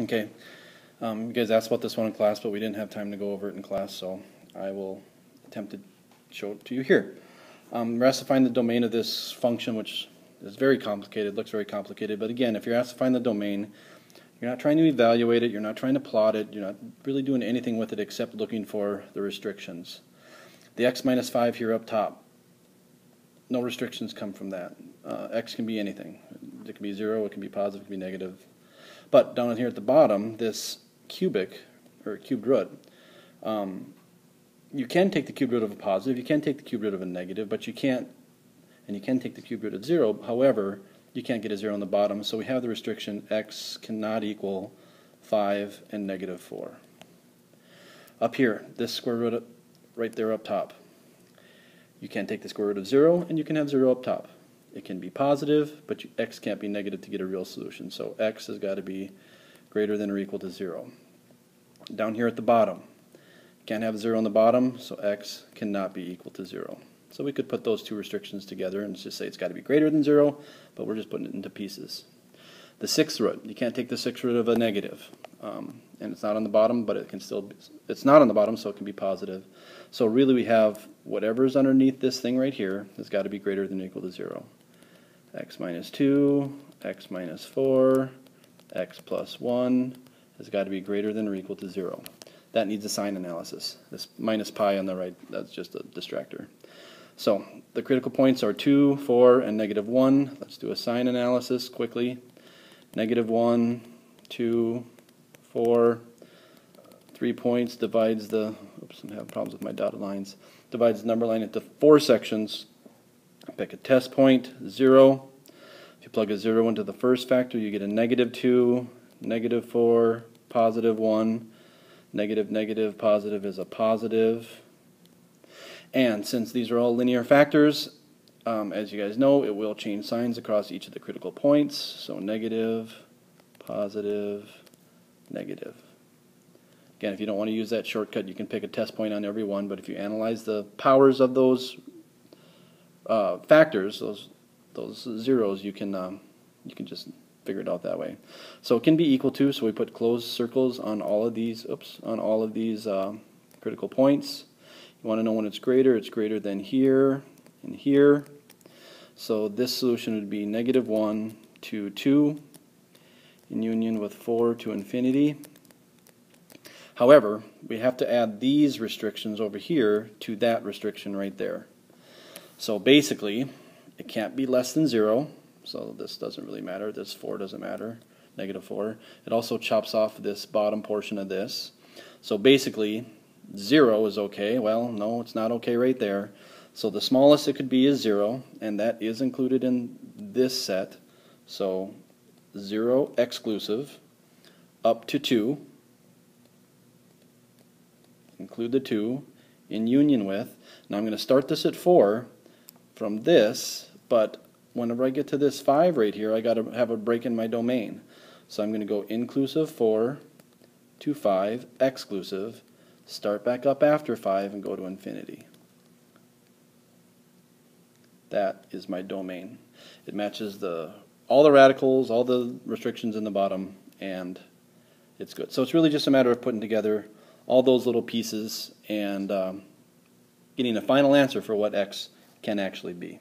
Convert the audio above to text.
Okay, you guys asked about this one in class, but we didn't have time to go over it in class, so I will attempt to show it to you here. We're asked to find the domain of this function, which is very complicated, looks very complicated, but again, if you're asked to find the domain, you're not trying to evaluate it, you're not trying to plot it, you're not really doing anything with it except looking for the restrictions. The x minus 5 here up top, no restrictions come from that. X can be anything. It can be 0, it can be positive, it can be negative. But down here at the bottom, this cubic, or cubed root, you can take the cubed root of a positive, you can take the cubed root of a negative, but you can't, and you can take the cubed root of 0, however, you can't get a 0 on the bottom, so we have the restriction x cannot equal 5 and negative 4. Up here, this square root right there up top, you can't take the square root of 0, and you can have 0 up top. It can be positive, but x can't be negative to get a real solution, so x has got to be greater than or equal to 0. Down here at the bottom, can't have 0 on the bottom, so x cannot be equal to 0. So we could put those two restrictions together and just say it's got to be greater than 0, but we're just putting it into pieces. The sixth root, you can't take the sixth root of a negative, and it's not on the bottom, but it can still be, it's not on the bottom, so it can be positive. So really we have whatever's underneath this thing right here has got to be greater than or equal to 0. X minus 2, x minus 4, x plus 1 has got to be greater than or equal to 0. That needs a sign analysis. This minus pi on the right, that's just a distractor. So the critical points are 2, 4, and negative 1. Let's do a sign analysis quickly. Negative 1, 2, 4, 3 points divides the, oops, I'm having problems with my dotted lines, divides the number line into 4 sections. Pick a test point, 0. If you plug a 0 into the first factor, you get a negative 2, negative 4, positive 1. Negative, negative, positive is a positive. And since these are all linear factors, as you guys know, it will change signs across each of the critical points. So negative, positive, negative. Again, if you don't want to use that shortcut, you can pick a test point on every one, but if you analyze the powers of those factors, those zeros, you can just figure it out that way. So it can be equal to, so we put closed circles on all of these, critical points. You want to know when it's greater than here and here. So this solution would be negative 1 to 2 in union with 4 to infinity. However, we have to add these restrictions over here to that restriction right there. So basically, it can't be less than 0, so this doesn't really matter, this 4 doesn't matter, negative 4. It also chops off this bottom portion of this. So basically, 0 is okay. Well, no, it's not okay right there. So the smallest it could be is 0, and that is included in this set. So 0 exclusive, up to 2, include the 2, in union with, now I'm going to start this at 4 from this, but whenever I get to this 5 right here, I got to have a break in my domain. So I'm going to go inclusive 4 to 5, exclusive, start back up after 5 and go to infinity. That is my domain. It matches all the radicals, all the restrictions in the bottom, and it's good. So it's really just a matter of putting together all those little pieces and getting a final answer for what x can actually be.